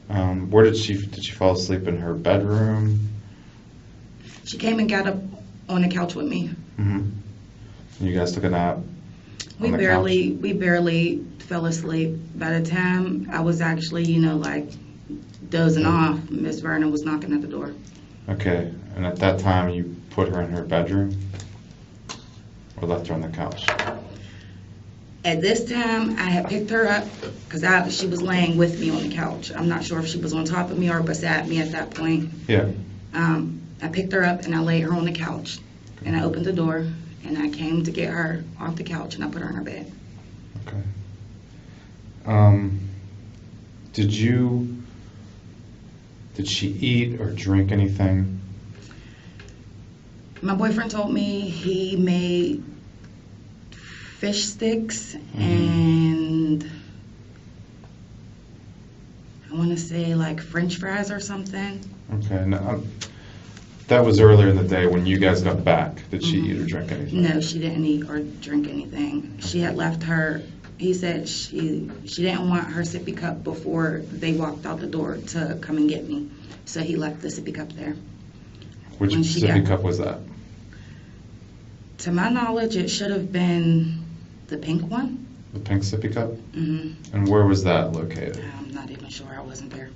Where did she fall asleep in her bedroom? She came and got up on the couch with me. Mm-hmm. You guys took a nap? We barely fell asleep. By the time I was actually, like dozing off, Miss Vernon was knocking at the door. Okay, and at that time you put her in her bedroom or left her on the couch? At this time, I had picked her up because she was laying with me on the couch. I'm not sure if she was on top of me or beside me at that point. Yeah. I picked her up and I laid her on the couch. And I opened the door and I came to get her off the couch and I put her in her bed. Okay. Did she eat or drink anything? My boyfriend told me he made fish sticks and I want to say like French fries or something. Okay. Now, that was earlier in the day when you guys got back. Did she eat or drink anything? No, she didn't eat or drink anything. She had left her. He said she didn't want her sippy cup before they walked out the door to come and get me. So he left the sippy cup there. Which sippy cup was that? To my knowledge, it should have been the pink one. The pink sippy cup? Mm-hmm. And where was that located? I'm not even sure. I wasn't there.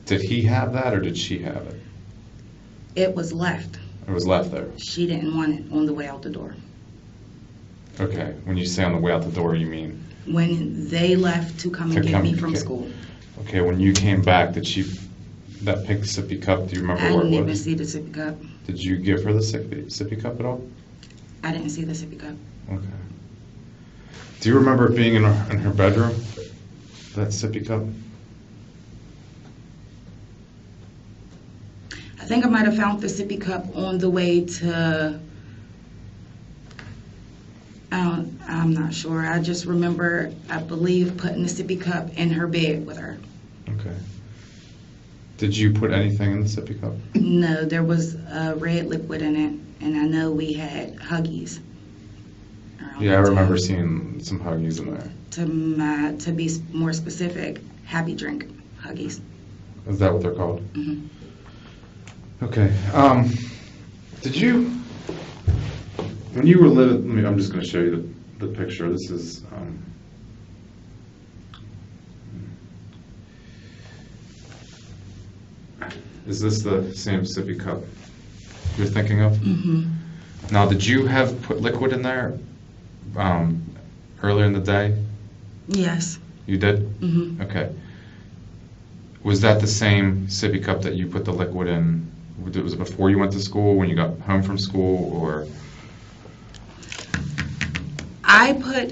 Did he have that or did she have it? It was left. It was left there? She didn't want it on the way out the door. Okay. When you say on the way out the door, you mean? When they left to come and get me from school. Okay, when you came back, that pink sippy cup, do you remember where it was? I didn't even see the sippy cup. Did you give her the sippy cup at all? I didn't see the sippy cup. Okay. Do you remember it being in her bedroom, that sippy cup? I think I might have found the sippy cup on the way to, I'm not sure. I just remember, I believe, putting the sippy cup in her bed with her. Okay. Did you put anything in the sippy cup? No, there was a red liquid in it, and I know we had Huggies. Yeah, I remember seeing some Huggies in there. To be more specific, Happy Drink Huggies. Is that what they're called? Mm-hmm. Okay. Did you, when you were living, I'm just going to show you the picture. This is, is this the same sippy cup you're thinking of? Mm-hmm. Now, did you have put liquid in there earlier in the day? Yes. You did? Mm-hmm. Okay. Was that the same sippy cup that you put the liquid in? Was it before you went to school, when you got home from school, or? I put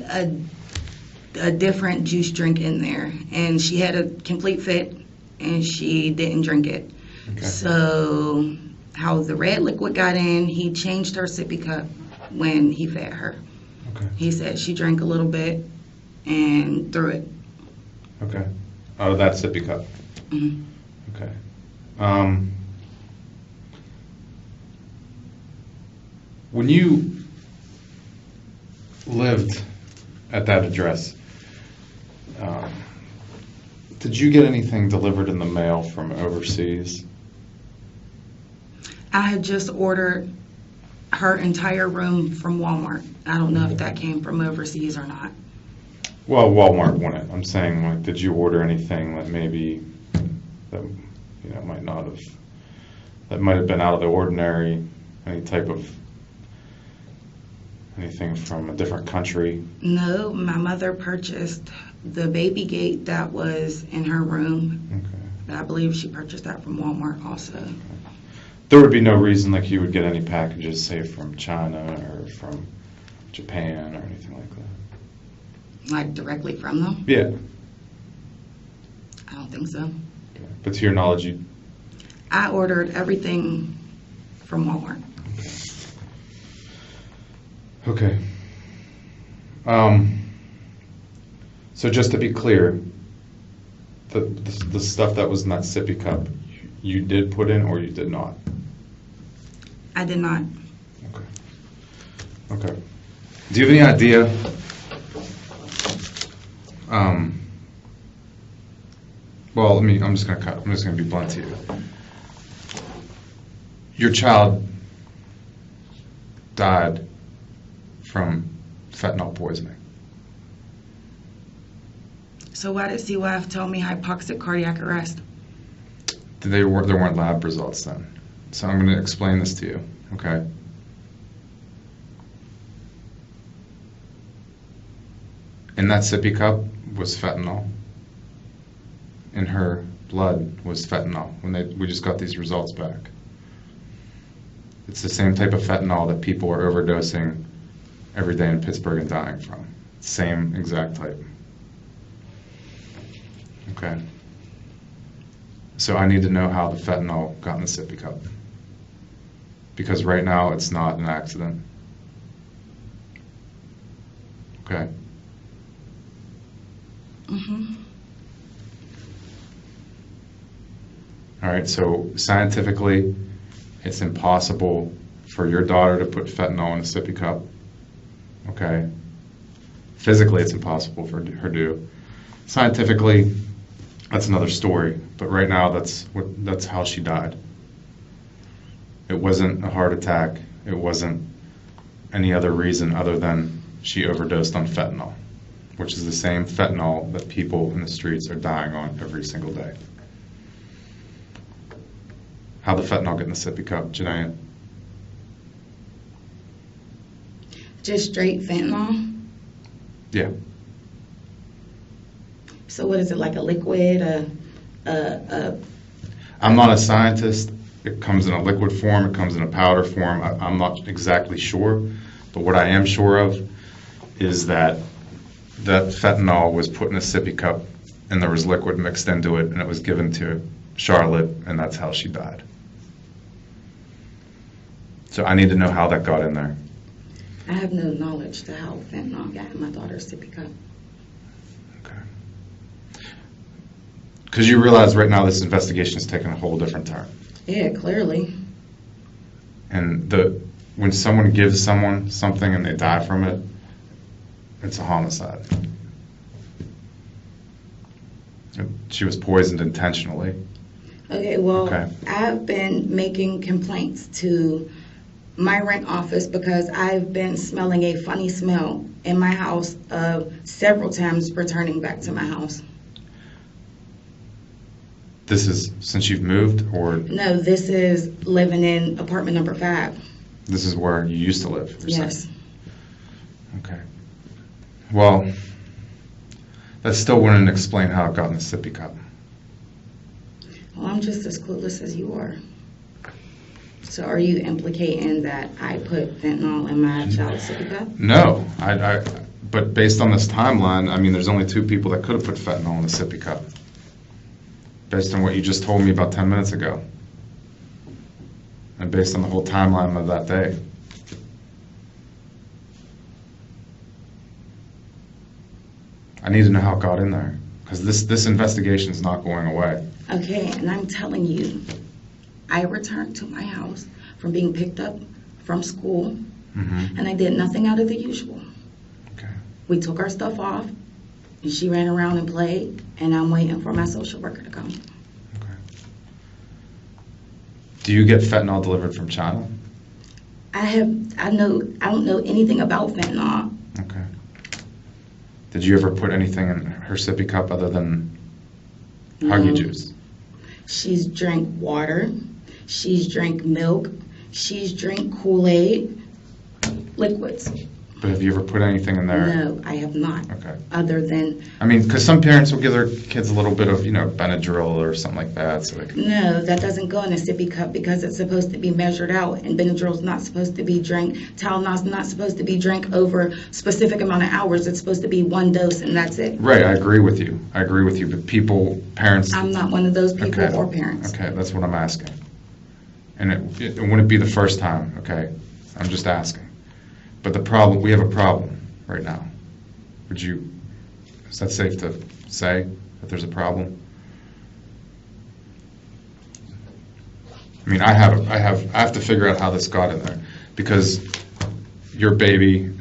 a different juice drink in there, and she had a complete fit, and she didn't drink it. Okay. So how the red liquid got in, he changed her sippy cup when he fed her. Okay. He said she drank a little bit and threw it. Okay. Out of that sippy cup? Mm-hmm. Okay. When you lived at that address, did you get anything delivered in the mail from overseas? I had just ordered her entire room from Walmart. I don't know if that came from overseas or not. Well, Walmart won it. I'm saying, like, did you order anything that maybe that might have been out of the ordinary? Any type of anything from a different country? No, my mother purchased the baby gate that was in her room. Okay. I believe she purchased that from Walmart also. Okay. There would be no reason like you would get any packages, say, from China or from Japan or anything like that? Like directly from them? Yeah. I don't think so. Okay. But to your knowledge, I ordered everything from Walmart. Okay. So just to be clear, the stuff that was in that sippy cup, you did put in or you did not? I did not. Okay. Okay. Do you have any idea Well, I'm just gonna be blunt to you. Your child died from fentanyl poisoning. So why did CYF tell me hypoxic cardiac arrest? There weren't lab results then. So I'm going to explain this to you, okay? In that sippy cup was fentanyl. In her blood was fentanyl. We just got these results back. It's the same type of fentanyl that people are overdosing every day in Pittsburgh and dying from. Same exact type. Okay. So I need to know how the fentanyl got in the sippy cup. Because right now it's not an accident. Okay. All right, so scientifically, it's impossible for your daughter to put fentanyl in a sippy cup. Okay. Physically, it's impossible for her to do. Scientifically, that's another story. But right now, that's how she died. It wasn't a heart attack. It wasn't any other reason other than she overdosed on fentanyl, which is the same fentanyl that people in the streets are dying on every single day. How'd the fentanyl get in the sippy cup, Jhenea? Just straight fentanyl? Yeah. So what is it, like a liquid, I'm not a scientist. It comes in a liquid form. It comes in a powder form. I'm not exactly sure. But what I am sure of is that fentanyl was put in a sippy cup and there was liquid mixed into it and it was given to Charlotte and that's how she died. So I need to know how that got in there. I have no knowledge to how fentanyl got in my daughter's sippy cup. Okay. Because you realize right now this investigation is taking a whole different turn. Yeah, clearly. And when someone gives someone something and they die from it, it's a homicide. She was poisoned intentionally. Okay, well, Okay. I've been making complaints to my rent office because I've been smelling a funny smell in my house several times returning back to my house. This is since you've moved, or No, this is living in apartment number 5. this is where you used to live? You're Yes. saying? Okay. Well, that still wouldn't explain how it got in the sippy cup. Well, I'm just as clueless as you are. So are you implicating that I put fentanyl in my child's sippy cup? No, but based on this timeline, I mean, there's only 2 people that could have put fentanyl in the sippy cup. Based on what you just told me about 10 minutes ago. And based on the whole timeline of that day. I need to know how it got in there. Because this investigation is not going away. Okay, and I'm telling you, I returned to my house from being picked up from school, and I did nothing out of the usual. Okay. We took our stuff off, and she ran around and played, and I'm waiting for my social worker to come. Okay. Do you get fentanyl delivered from China? I don't know anything about fentanyl. Okay. Did you ever put anything in her sippy cup other than Huggy juice? She's drank water. She's drank milk. She's drank Kool-Aid. Liquids. But have you ever put anything in there? No, I have not. Okay. Other than... I mean, because some parents will give their kids a little bit of, Benadryl or something like that. So they can... No, that doesn't go in a sippy cup because it's supposed to be measured out, and Benadryl's not supposed to be drank. Tylenol's not supposed to be drank over a specific amount of hours. It's supposed to be 1 dose, and that's it. Right, I agree with you. But parents... I'm not one of those people Okay. or parents. Okay, that's what I'm asking. And it wouldn't be the first time, okay? I'm just asking. But we have a problem right now. Is that safe to say that there's a problem? I mean, I have to figure out how this got in there because your baby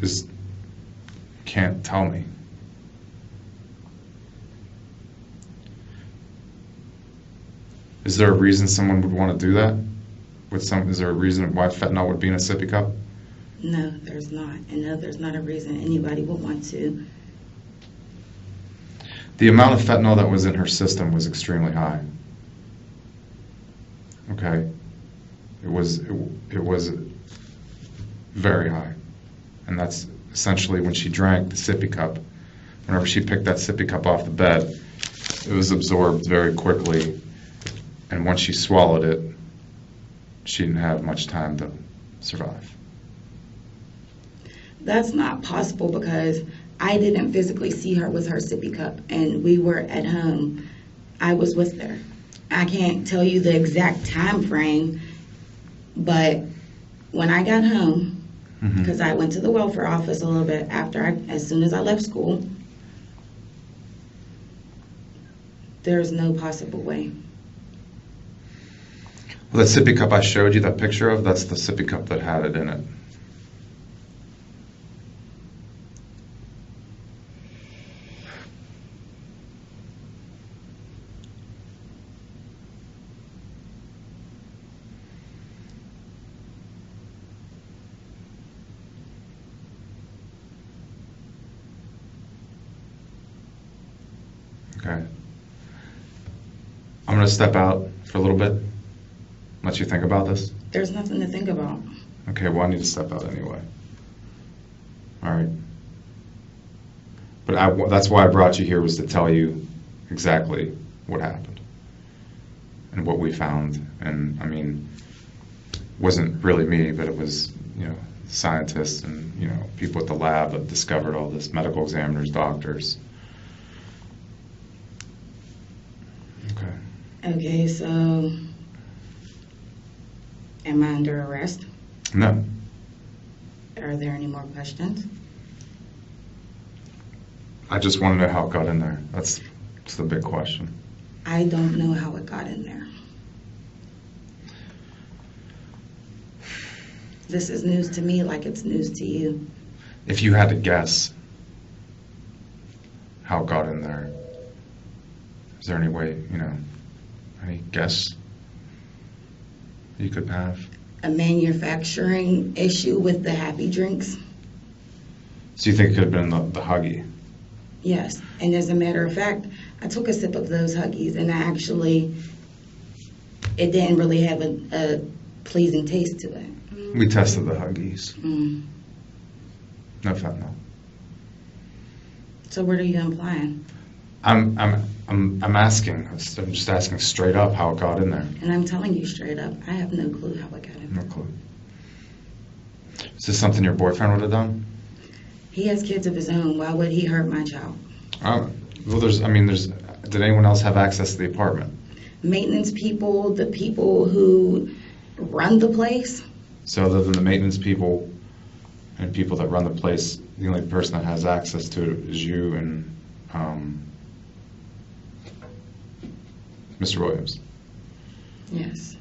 can't tell me. Is there a reason someone would want to do that? Is there a reason why fentanyl would be in a sippy cup? No, there's not. And no, there's not a reason anybody would want to. The amount of fentanyl that was in her system was extremely high. Okay? It was very high. And that's essentially when she drank the sippy cup. Whenever she picked that sippy cup off the bed, it was absorbed very quickly. And once she swallowed it, she didn't have much time to survive. That's not possible because I didn't physically see her with her sippy cup, and we were at home. I was with her. I can't tell you the exact time frame, but when I got home, because I went to the welfare office a little bit as soon as I left school, there's no possible way. Well, that sippy cup I showed you that picture of, that's the sippy cup that had it in it. Okay. I'm going to step out for a little bit. Let you think about this. There's nothing to think about. Okay, well, I need to step out anyway. All right. But that's why I brought you here, was to tell you exactly what happened and what we found. And I mean, it wasn't really me, but it was, scientists and, people at the lab that discovered all this, medical examiners, doctors. Okay. Okay, so am I under arrest? No. Are there any more questions? I just want to know how it got in there. That's the big question. I don't know how it got in there. This is news to me like it's news to you. If you had to guess how it got in there, is there any way, any guess you could have? A manufacturing issue with the happy drinks? So you think it could have been the Huggy? Yes, and as a matter of fact, I took a sip of those Huggies, and it didn't really have a pleasing taste to it. We tested the Huggies. Mm. No fentanyl. So what are you implying? I'm asking. I'm just asking straight up how it got in there. And I'm telling you straight up, I have no clue how it got in. No clue. Is this something your boyfriend would have done? He has kids of his own. Why would he hurt my child? Well, did anyone else have access to the apartment? Maintenance people, the people who run the place. So other than the maintenance people and people that run the place, the only person that has access to it is you and Mr. Williams. Yes.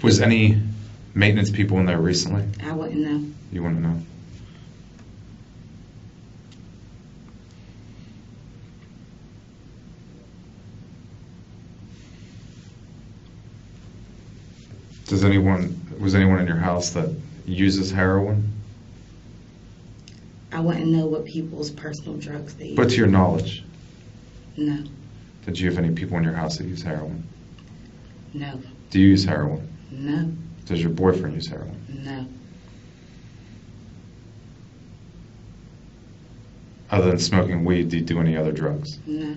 Was any maintenance people in there recently? I wouldn't know. You want to know? Was anyone in your house that uses heroin? I wouldn't know what people's personal drugs they use. But to your knowledge, No. did you have any people in your house that use heroin? No. Do you use heroin? No. Does your boyfriend use heroin? No. Other than smoking weed, do you do any other drugs? No.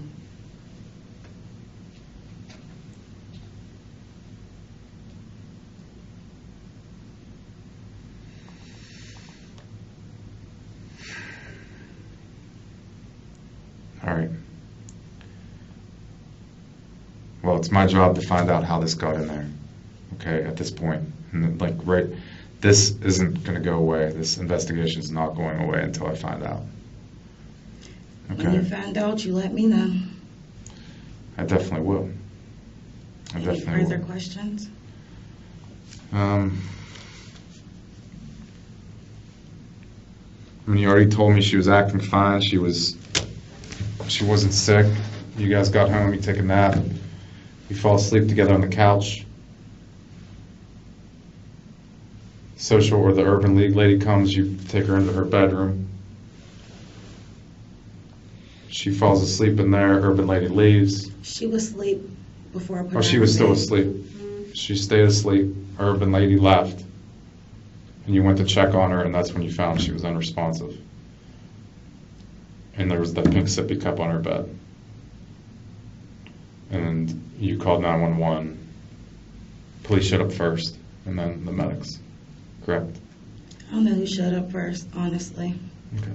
All right. Well, it's my job to find out how this got in there. Okay, at this point. And this isn't going to go away. This investigation is not going away until I find out. Okay. When you find out, you let me know. I definitely will. Any further questions? You already told me she was acting fine. She wasn't sick. You guys got home, you take a nap, you fall asleep together on the couch. Social or the Urban League lady comes, you take her into her bedroom. She falls asleep in there, Urban lady leaves. She was asleep before I put her Oh, she in was still bed. asleep. She stayed asleep, Urban lady left. And you went to check on her, and that's when you found she was unresponsive. And there was that pink sippy cup on her bed. And you called 911. Police showed up first, and then the medics. Correct? I don't know who showed up first, honestly. Okay.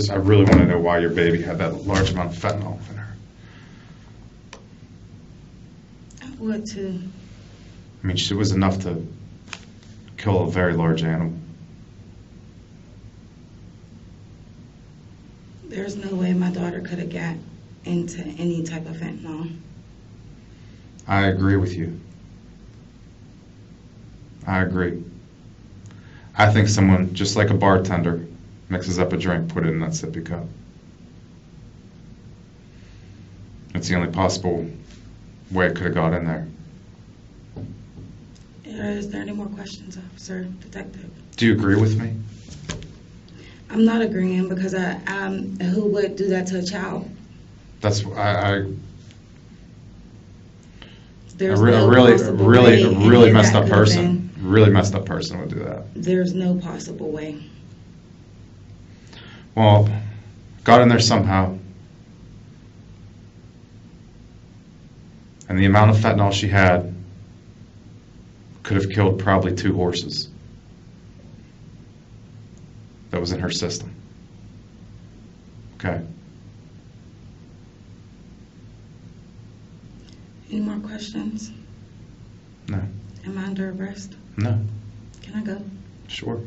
I really want to know why your baby had that large amount of fentanyl in her. I would too. I mean, it was enough to kill a very large animal. There's no way my daughter could have got into any type of fentanyl. I agree with you. I agree. I think someone, just like a bartender, mixes up a drink, put it in that sippy cup. It's the only possible way it could have got in there. Is there any more questions, officer, detective? Do you agree with me? I'm not agreeing because who would do that to a child? That's I There's a no really possible way any of messed that up could have person. Really messed up person would do that. There's no possible way. Well, got in there somehow. And the amount of fentanyl she had could have killed probably 2 horses that was in her system. Okay. Any more questions? No. Am I under arrest? No. Can I go? Sure.